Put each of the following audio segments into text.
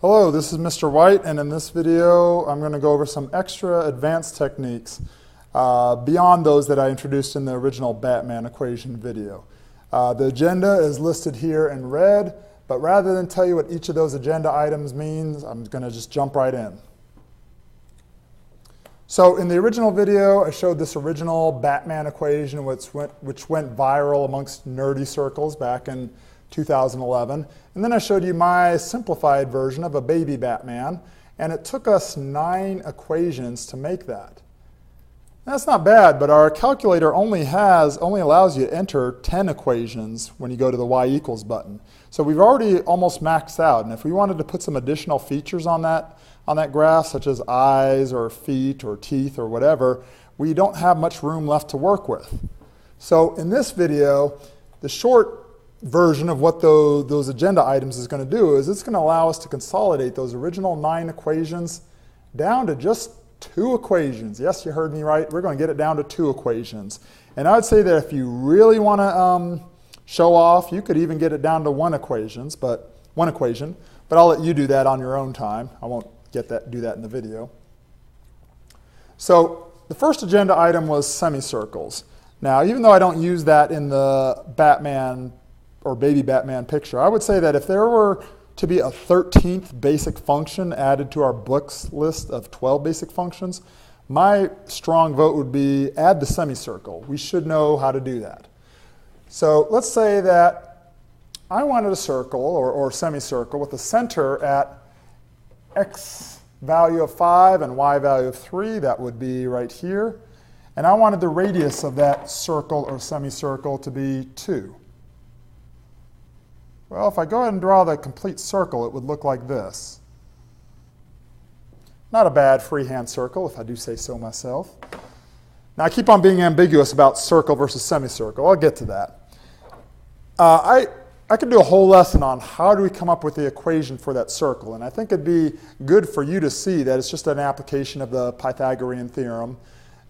Hello, this is Mr. White, and in this video I'm going to go over some extra advanced techniques beyond those that I introduced in the original Batman equation video. The agenda is listed here in red, but rather than tell you what each of those agenda items means, I'm going to just jump right in. So in the original video, I showed this original Batman equation which went viral amongst nerdy circles back in 2011. And then I showed you my simplified version of a baby Batman, and it took us 9 equations to make that. That's not bad, but our calculator only allows you to enter 10 equations when you go to the y equals button. So we've already almost maxed out, and if we wanted to put some additional features on that graph, such as eyes or feet or teeth or whatever, we don't have much room left to work with. So in this video, the short version of what those agenda items is going to do is it's going to allow us to consolidate those original 9 equations down to just 2 equations. Yes, you heard me right. We're going to get it down to 2 equations. And I would say that if you really want to show off, you could even get it down to 1 equation, but I'll let you do that on your own time. I won't do that in the video. So the first agenda item was semicircles. Now, even though I don't use that in the Batman or baby Batman picture, I would say that if there were to be a 13th basic function added to our books list of 12 basic functions, my strong vote would be add the semicircle. We should know how to do that. So let's say that I wanted a circle or semicircle with a center at x value of 5 and y value of 3. That would be right here. And I wanted the radius of that circle or semicircle to be 2. Well, if I go ahead and draw the complete circle, it would look like this. Not a bad freehand circle, if I do say so myself. Now, I keep on being ambiguous about circle versus semicircle. I'll get to that. I could do a whole lesson on how do we come up with the equation for that circle, and I think it'd be good for you to see that it's just an application of the Pythagorean theorem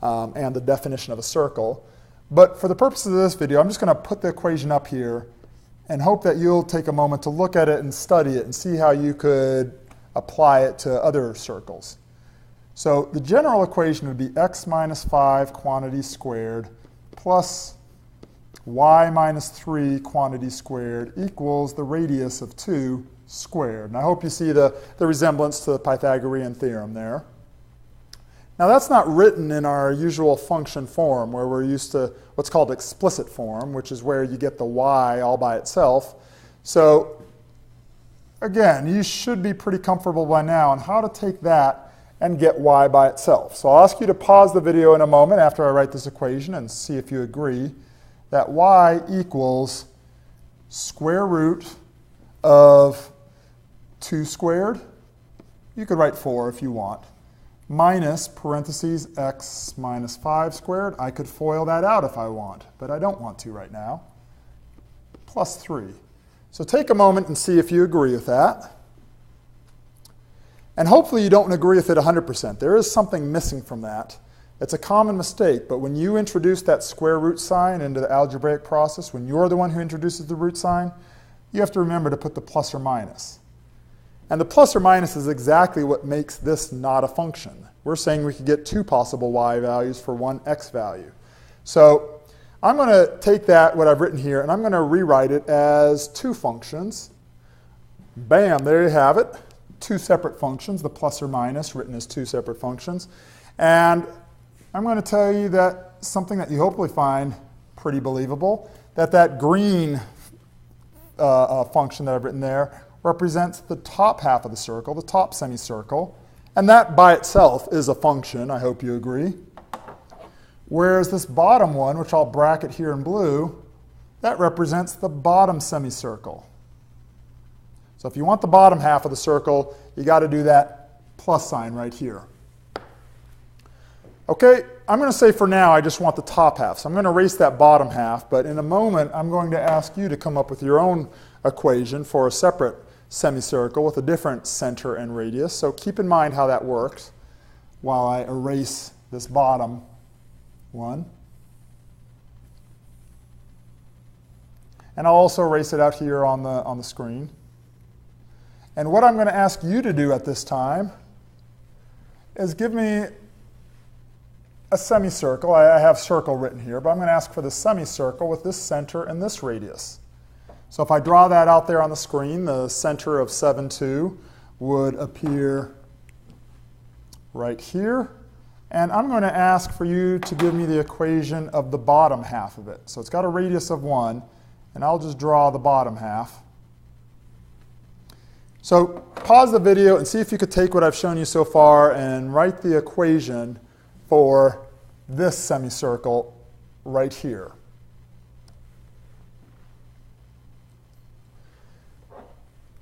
and the definition of a circle. But for the purposes of this video, I'm just going to put the equation up here and hope that you'll take a moment to look at it and study it and see how you could apply it to other circles. So the general equation would be x minus 5 quantity squared plus y minus 3 quantity squared equals the radius of 2 squared. And I hope you see the resemblance to the Pythagorean theorem there. Now that's not written in our usual function form where we're used to what's called explicit form, which is where you get the y all by itself. So again, you should be pretty comfortable by now on how to take that and get y by itself. So I'll ask you to pause the video in a moment after I write this equation and see if you agree that y equals square root of 2 squared. You could write 4 if you want. Minus parentheses x minus 5 squared. I could FOIL that out if I want, but I don't want to right now. Plus 3. So take a moment and see if you agree with that. And hopefully you don't agree with it 100%. There is something missing from that. It's a common mistake, but when you introduce that square root sign into the algebraic process, when you're the one who introduces the root sign, you have to remember to put the plus or minus. And the plus or minus is exactly what makes this not a function. We're saying we could get 2 possible y values for 1 x value. So I'm going to take what I've written here, and I'm going to rewrite it as 2 functions. Bam, there you have it. 2 separate functions, the plus or minus written as 2 separate functions. And I'm going to tell you that something that you hopefully find pretty believable, that green function that I've written there represents the top half of the circle, the top semicircle, and that by itself is a function, I hope you agree. Whereas this bottom one, which I'll bracket here in blue, that represents the bottom semicircle. So if you want the bottom half of the circle, you got to do that plus sign right here. Okay, I'm going to say for now I just want the top half, so I'm going to erase that bottom half, but in a moment I'm going to ask you to come up with your own equation for a separate semicircle with a different center and radius. So keep in mind how that works while I erase this bottom one. And I'll also erase it out here on the screen. And what I'm going to ask you to do at this time is give me a semicircle. I have circle written here, but I'm going to ask for the semicircle with this center and this radius. So if I draw that out there on the screen, the center of 7, 2 would appear right here. And I'm going to ask for you to give me the equation of the bottom half of it. So it's got a radius of 1, and I'll just draw the bottom half. So pause the video and see if you could take what I've shown you so far and write the equation for this semicircle right here.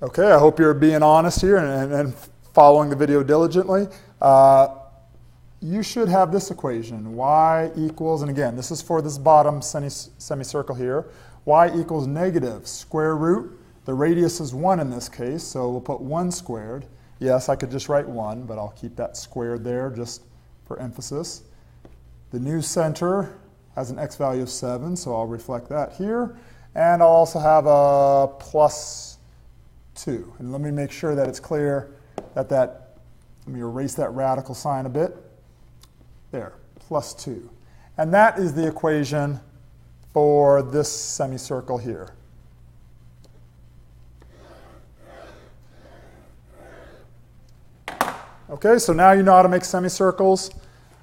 Okay, I hope you're being honest here and following the video diligently. You should have this equation, y equals, and again, this is for this bottom semicircle here, y equals negative square root. The radius is 1 in this case, so we'll put 1 squared. Yes, I could just write 1, but I'll keep that squared there just for emphasis. The new center has an x value of 7, so I'll reflect that here. And I'll also have a plus 2. And let me make sure that it's clear that let me erase that radical sign a bit. There, plus 2. And that is the equation for this semicircle here. Okay, so now you know how to make semicircles.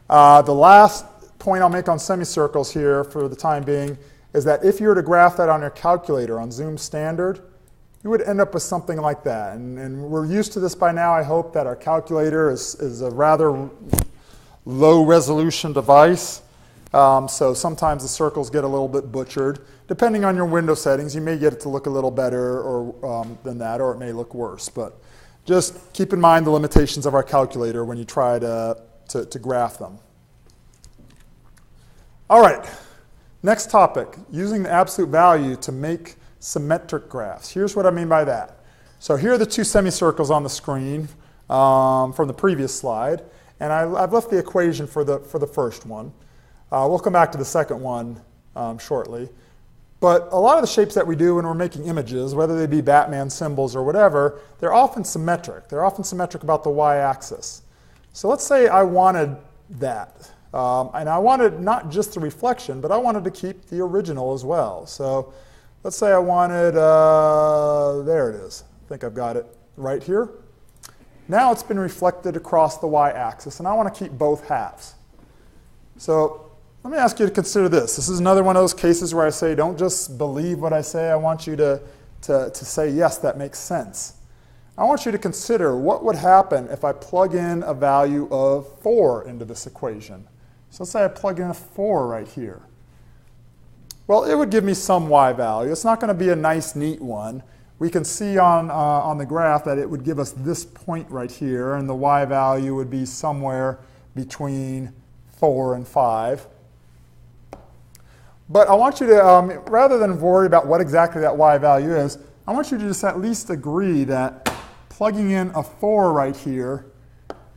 The last point I'll make on semicircles here for the time being is that if you were to graph that on your calculator on Zoom Standard, you would end up with something like that. And we're used to this by now. I hope that our calculator is a rather low resolution device. So sometimes the circles get a little bit butchered. Depending on your window settings, you may get it to look a little better than that, or it may look worse. But just keep in mind the limitations of our calculator when you try to graph them. All right, next topic, using the absolute value to make symmetric graphs. Here's what I mean by that. So here are the two semicircles on the screen from the previous slide, and I've left the equation for the first one. We'll come back to the second one shortly. But a lot of the shapes that we do when we're making images, whether they be Batman symbols or whatever, they're often symmetric. They're often symmetric about the y-axis. So let's say I wanted that. And I wanted not just the reflection, but I wanted to keep the original as well. So let's say I wanted, there it is. I think I've got it right here. Now it's been reflected across the y-axis, and I want to keep both halves. So let me ask you to consider this. This is another one of those cases where I say, don't just believe what I say. I want you to say, yes, that makes sense. I want you to consider what would happen if I plug in a value of 4 into this equation. So let's say I plug in a 4 right here. Well, it would give me some y value. It's not going to be a nice, neat one. We can see on the graph that it would give us this point right here, and the y value would be somewhere between 4 and 5. But I want you to, rather than worry about what exactly that y value is, I want you to just at least agree that plugging in a 4 right here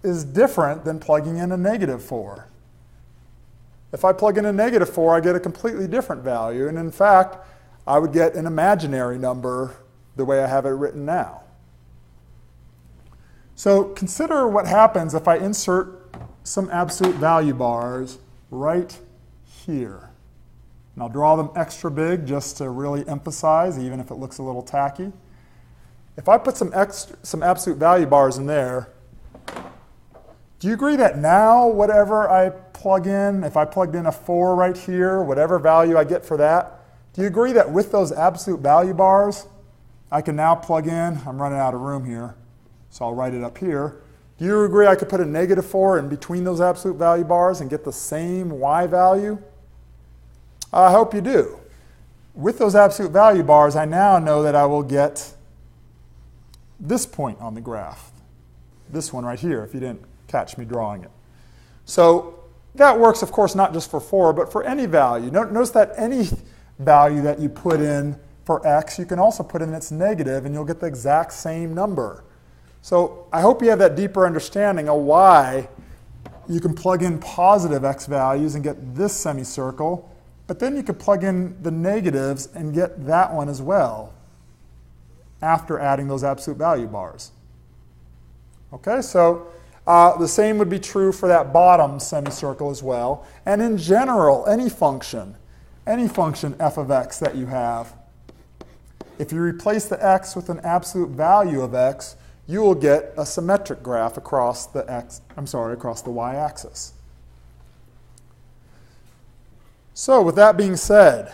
is different than plugging in a negative 4. If I plug in a negative 4, I get a completely different value. And in fact, I would get an imaginary number the way I have it written now. So consider what happens if I insert some absolute value bars right here. And I'll draw them extra big just to really emphasize, even if it looks a little tacky. If I put some absolute value bars in there, do you agree that now whatever I plug in, if I plugged in a 4 right here, whatever value I get for that, do you agree that with those absolute value bars, I can now plug in, I'm running out of room here, so I'll write it up here. Do you agree I could put a negative 4 in between those absolute value bars and get the same y value? I hope you do. With those absolute value bars, I now know that I will get this point on the graph. This one right here, if you didn't catch me drawing it. So that works, of course, not just for 4, but for any value. Notice that any value that you put in for x, you can also put in its negative, and you'll get the exact same number. So I hope you have that deeper understanding of why you can plug in positive x values and get this semicircle, but then you could plug in the negatives and get that one as well. after adding those absolute value bars. Okay, so the same would be true for that bottom semicircle as well. And in general, any function f of x that you have, if you replace the x with an absolute value of x, you will get a symmetric graph across the across the y-axis. So with that being said,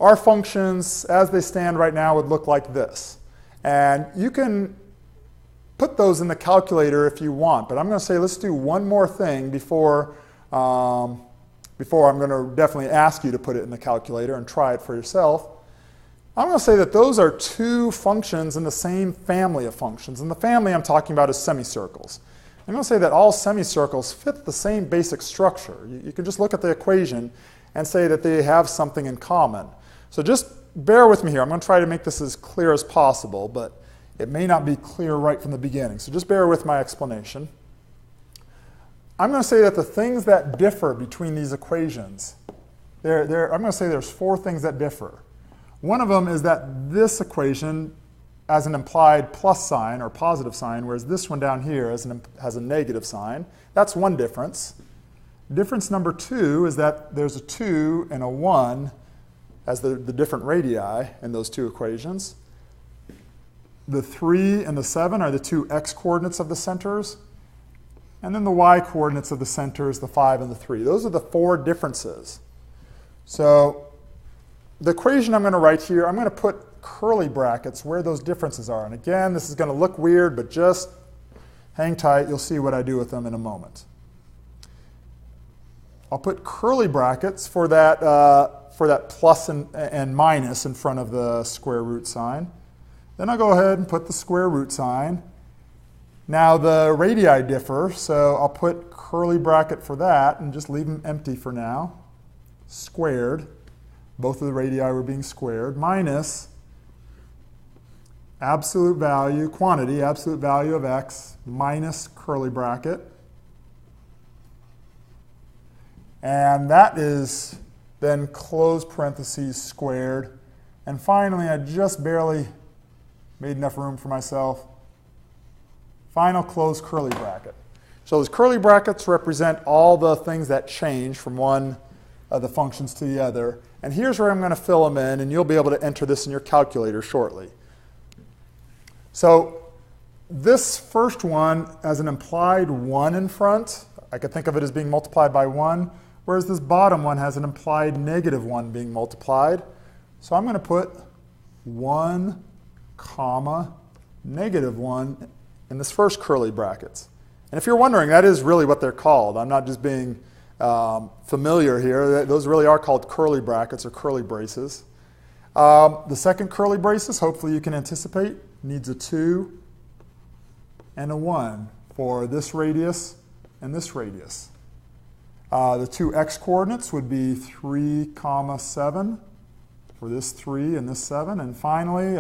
our functions as they stand right now would look like this. And you can put those in the calculator if you want, but I'm going to say let's do one more thing before I'm going to definitely ask you to put it in the calculator and try it for yourself. I'm going to say that those are two functions in the same family of functions. And the family I'm talking about is semicircles. I'm going to say that all semicircles fit the same basic structure. You can just look at the equation and say that they have something in common. So just bear with me here. I'm going to try to make this as clear as possible, but it may not be clear right from the beginning. So just bear with my explanation. I'm going to say that the things that differ between these equations, I'm going to say there's four things that differ. One of them is that this equation has an implied plus sign or positive sign, whereas this one down here has a negative sign. That's one difference. Difference number two is that there's a 2 and a 1 as the different radii in those two equations. The 3 and the 7 are the two x-coordinates of the centers. And then the y-coordinates of the centers, the 5 and the 3. Those are the four differences. So the equation I'm going to write here, I'm going to put curly brackets where those differences are. And again, this is going to look weird, but just hang tight. You'll see what I do with them in a moment. I'll put curly brackets for that plus and minus in front of the square root sign. Then I'll go ahead and put the square root sign. Now the radii differ, so I'll put curly bracket for that and just leave them empty for now. Squared. Both of the radii were being squared. Minus absolute value, quantity, absolute value of x, minus curly bracket. And that is then close parentheses squared. And finally, I just barely made enough room for myself. Final close curly bracket. So those curly brackets represent all the things that change from one of the functions to the other. And here's where I'm going to fill them in, and you'll be able to enter this in your calculator shortly. So this first one has an implied 1 in front. I could think of it as being multiplied by 1, whereas this bottom one has an implied negative 1 being multiplied. So I'm going to put 1, comma, negative 1 in this first curly brackets. And if you're wondering, that is really what they're called. I'm not just being familiar here. Those really are called curly brackets or curly braces. The second curly braces, hopefully you can anticipate, needs a 2 and a 1 for this radius and this radius. The two x-coordinates would be 3, comma 7 for this 3 and this 7. And finally,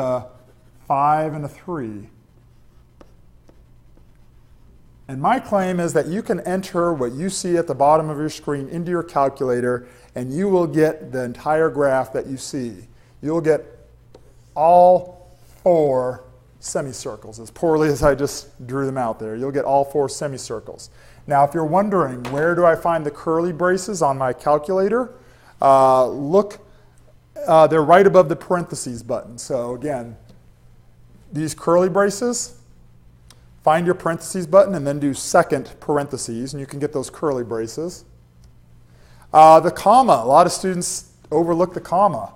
5 and a 3. And my claim is that you can enter what you see at the bottom of your screen into your calculator, and you will get the entire graph that you see. You'll get all four semicircles, as poorly as I just drew them out there. You'll get all four semicircles. Now, if you're wondering, where do I find the curly braces on my calculator? Look, they're right above the parentheses button. So again, these curly braces, find your parentheses button and then do second parentheses, and you can get those curly braces. The comma, a lot of students overlook the comma.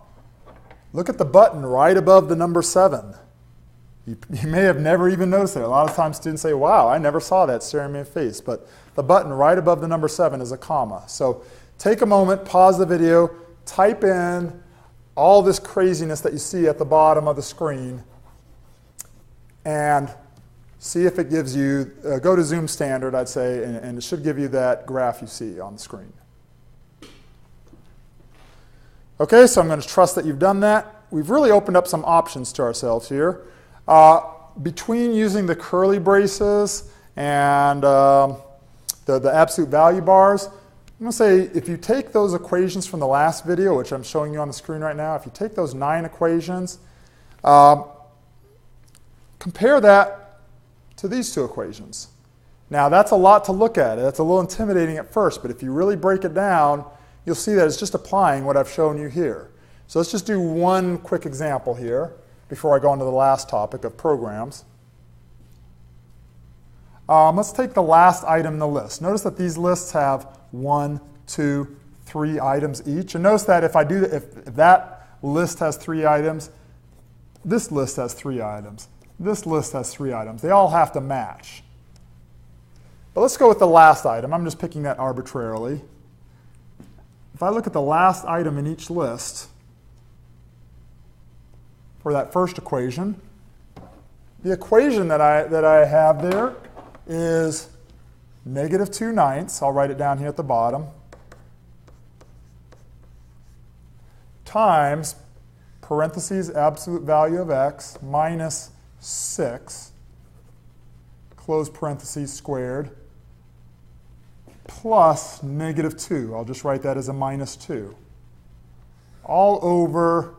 Look at the button right above the number 7. You may have never even noticed it. A lot of times students say, wow, I never saw that staring me in the face. But the button right above the number 7 is a comma. So take a moment, pause the video, type in all this craziness that you see at the bottom of the screen, and see if it gives you, go to Zoom Standard, I'd say, and it should give you that graph you see on the screen. Okay, so I'm going to trust that you've done that. We've really opened up some options to ourselves here. Between using the curly braces and the absolute value bars, I'm going to say if you take those equations from the last video, which I'm showing you on the screen right now, if you take those 9 equations, Compare that to these two equations. Now, that's a lot to look at. That's a little intimidating at first, but if you really break it down, you'll see that it's just applying what I've shown you here. So let's just do one quick example here before I go on to the last topic of programs. Let's take the last item in the list. Notice that these lists have 1, 2, 3 items each. And notice that if that list has 3 items, this list has 3 items. This list has 3 items. They all have to match. But let's go with the last item. I'm just picking that arbitrarily. If I look at the last item in each list for that first equation, the equation that I have there is -2/9. I'll write it down here at the bottom. Times parentheses absolute value of x minus 6, close parentheses squared, plus -2. I'll just write that as a -2. All over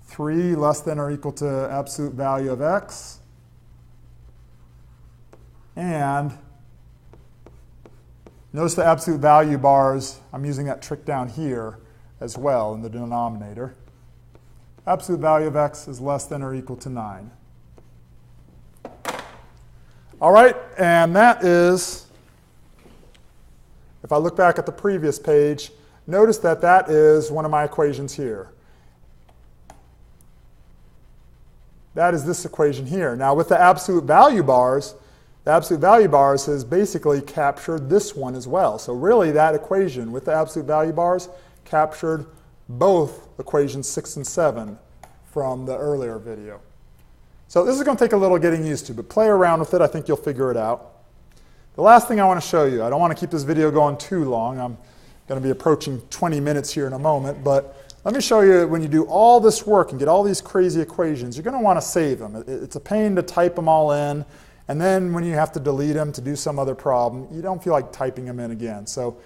3 less than or equal to absolute value of x. And notice the absolute value bars, I'm using that trick down here as well in the denominator. Absolute value of x is less than or equal to 9. All right, and that is, if I look back at the previous page, notice that that is one of my equations here. That is this equation here. Now with the absolute value bars has basically captured this one as well. So really that equation with the absolute value bars captured both equations 6 and 7 from the earlier video. So this is going to take a little getting used to, but play around with it. I think you'll figure it out. The last thing I want to show you, I don't want to keep this video going too long. I'm going to be approaching 20 minutes here in a moment, but let me show you when you do all this work and get all these crazy equations, you're going to want to save them. It's a pain to type them all in, and then when you have to delete them to do some other problem, you don't feel like typing them in again. So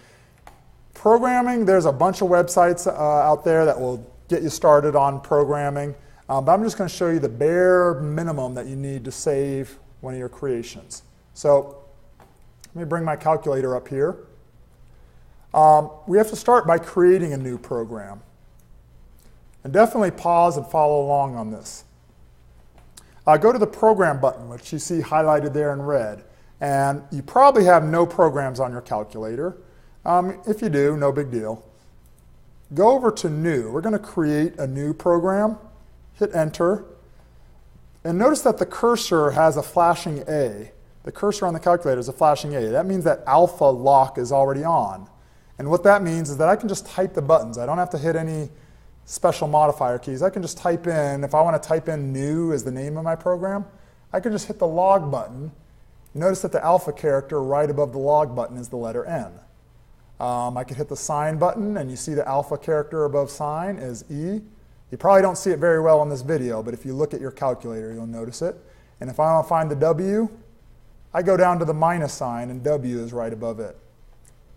programming, there's a bunch of websites out there that will get you started on programming. But I'm just going to show you the bare minimum that you need to save one of your creations. So let me bring my calculator up here. We have to start by creating a new program. And definitely pause and follow along on this. Go to the Program button, which you see highlighted there in red. And you probably have no programs on your calculator. If you do, no big deal. Go over to New. We're going to create a new program. Hit Enter. And notice that the cursor has a flashing A. The cursor on the calculator is a flashing A. That means that alpha lock is already on. And what that means is that I can just type the buttons. I don't have to hit any special modifier keys. I can just type in, if I want to type in new as the name of my program, I can just hit the log button. Notice that the alpha character right above the log button is the letter N. I can hit the sign button, and you see the alpha character above sign is E. You probably don't see it very well in this video, but if you look at your calculator, you'll notice it. And if I want to find the W, I go down to the minus sign, and W is right above it.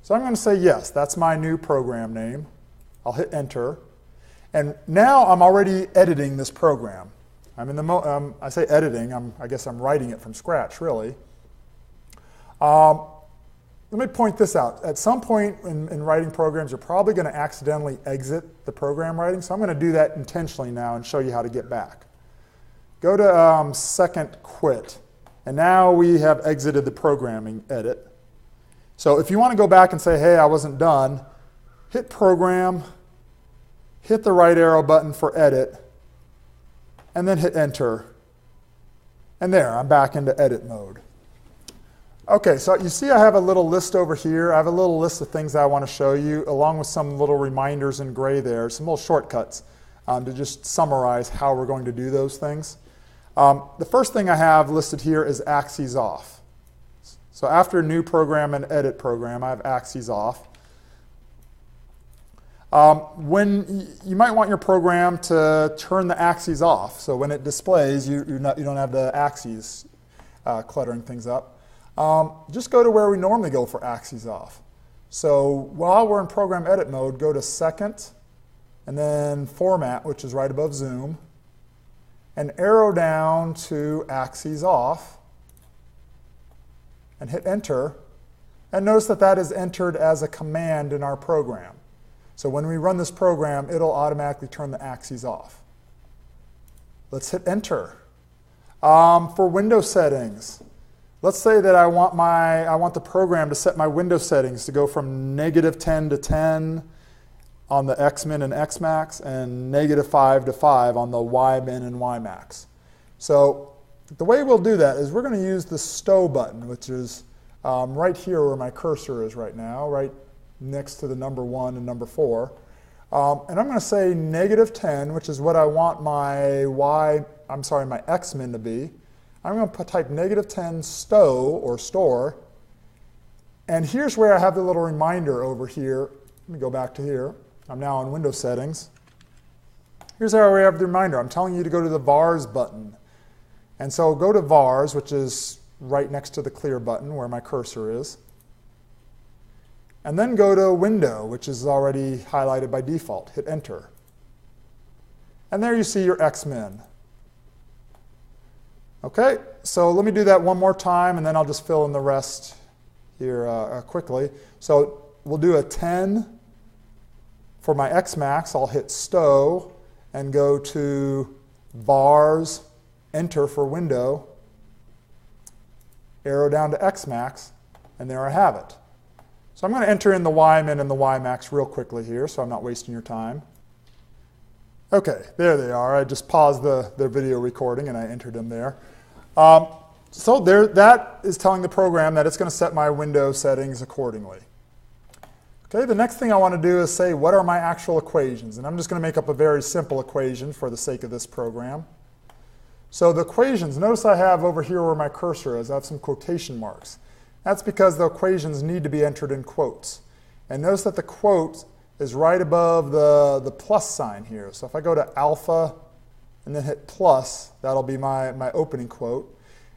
So I'm going to say yes, that's my new program name. I'll hit Enter. And now I'm already editing this program. I'm in the I say editing, I guess I'm writing it from scratch, really. Let me point this out. At some point in writing programs, you're probably going to accidentally exit the program writing, so I'm going to do that intentionally now and show you how to get back. Go to second quit, and now we have exited the programming edit. So if you want to go back and say, hey, I wasn't done, hit Program, hit the right arrow button for Edit, and then hit Enter. And there, I'm back into edit mode. Okay, so you see I have a little list over here. I have a little list of things I want to show you, along with some little reminders in gray there, some little shortcuts to just summarize how we're going to do those things. The first thing I have listed here is axes off. So after new program and edit program, I have axes off. When you might want your program to turn the axes off, so when it displays, you don't have the axes cluttering things up. Just go to where we normally go for axes off. So while we're in program edit mode, go to second and then Format, which is right above Zoom, and arrow down to Axes Off, and hit Enter. And notice that that is entered as a command in our program. So when we run this program, it'll automatically turn the axes off. Let's hit Enter. For window settings, let's say that I want the program to set my window settings to go from -10 to 10 on the Xmin and Xmax and -5 to 5 on the Ymin and Ymax. So the way we'll do that is we're going to use the stow button, which is right here where my cursor is right now, right next to the number 1 and number 4. And I'm going to say -10, which is what I want my my Xmin to be. I'm going to type -10 stow or store. And here's where I have the little reminder over here. Let me go back to here. I'm now in Windows Settings. Here's how we have the reminder. I'm telling you to go to the VARs button. And so go to VARs, which is right next to the clear button where my cursor is. And then go to Window, which is already highlighted by default. Hit Enter. And there you see your Xmin. Okay, so let me do that one more time, and then I'll just fill in the rest here quickly. So we'll do a 10 for my Xmax. I'll hit stow and go to VARs, Enter for Window, arrow down to Xmax, and there I have it. So I'm going to enter in the Ymin and the Ymax real quickly here so I'm not wasting your time. Okay, there they are. I just paused the video recording and I entered them there. So there, that is telling the program that it's going to set my window settings accordingly. Okay, the next thing I want to do is say what are my actual equations, and I'm just going to make up a very simple equation for the sake of this program. So the equations, notice I have over here where my cursor is, I have some quotation marks. That's because the equations need to be entered in quotes. And notice that the quote is right above the plus sign here. So if I go to alpha and then hit plus, that'll be my opening quote.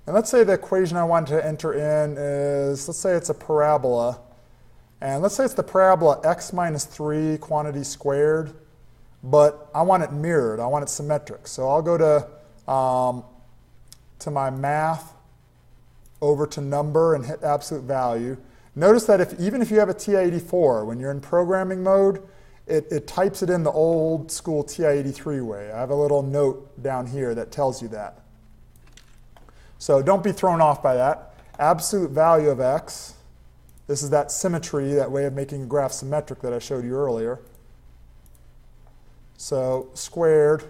And let's say the equation I want to enter in is, let's say it's a parabola. And let's say it's the parabola x minus 3 quantity squared, but I want it mirrored, I want it symmetric. So I'll go to my math, over to number, and hit absolute value. Notice that even if you have a TI-84, when you're in programming mode, it types it in the old school TI-83 way. I have a little note down here that tells you that. So don't be thrown off by that. Absolute value of x. This is that symmetry, that way of making a graph symmetric that I showed you earlier. So squared.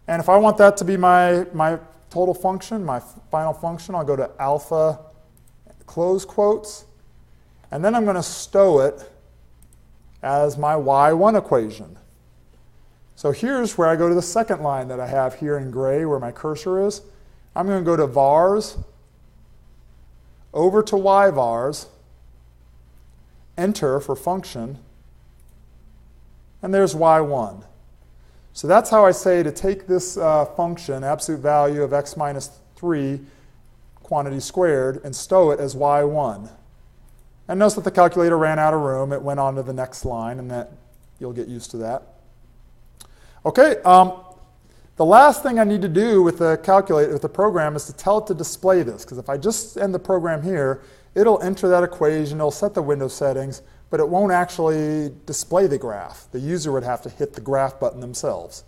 And if I want that to be my total function, my final function, I'll go to alpha, close quotes, and then I'm going to stow it as my y1 equation. So here's where I go to the second line that I have here in gray where my cursor is. I'm going to go to vars, over to yvars, enter for function, and there's y1. So that's how I say to take this function, absolute value of x minus 3 quantity squared, and stow it as y1. And notice that the calculator ran out of room. It went on to the next line, and that you'll get used to that. Okay, the last thing I need to do with the calculator, with the program, is to tell it to display this. Because if I just end the program here, it'll enter that equation, it'll set the window settings, but it won't actually display the graph. The user would have to hit the graph button themselves.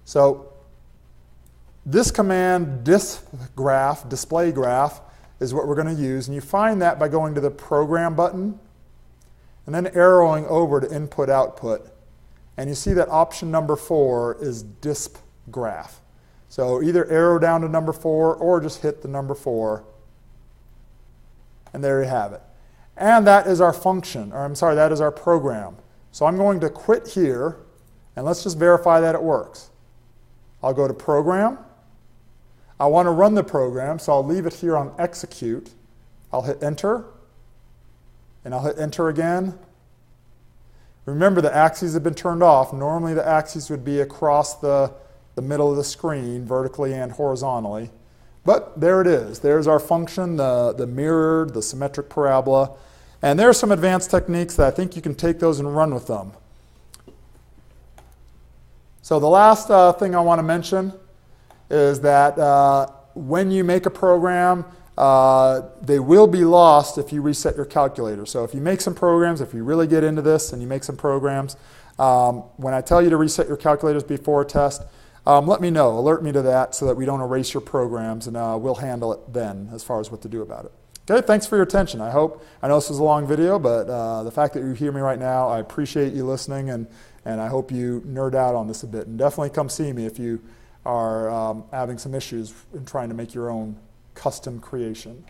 So this command, disgraph, display graph, is what we're going to use. And you find that by going to the program button and then arrowing over to input output. And you see that option number 4 is disp graph. So either arrow down to number 4 or just hit the number 4. And there you have it. And that is our function, or I'm sorry, that is our program. So I'm going to quit here, and let's just verify that it works. I'll go to Program. I want to run the program, so I'll leave it here on Execute. I'll hit Enter, and I'll hit Enter again. Remember, the axes have been turned off. Normally the axes would be across the middle of the screen, vertically and horizontally. But there it is. There's our function, the mirrored, the symmetric parabola. And there are some advanced techniques that I think you can take those and run with them. So the last thing I want to mention is that when you make a program, they will be lost if you reset your calculator. So if you make some programs, if you really get into this and you make some programs, when I tell you to reset your calculators before a test, let me know, alert me to that so that we don't erase your programs, and we'll handle it then as far as what to do about it. Okay, thanks for your attention. I know this was a long video, but the fact that you hear me right now, I appreciate you listening, and I hope you nerd out on this a bit. And definitely come see me if you are having some issues in trying to make your own custom creation.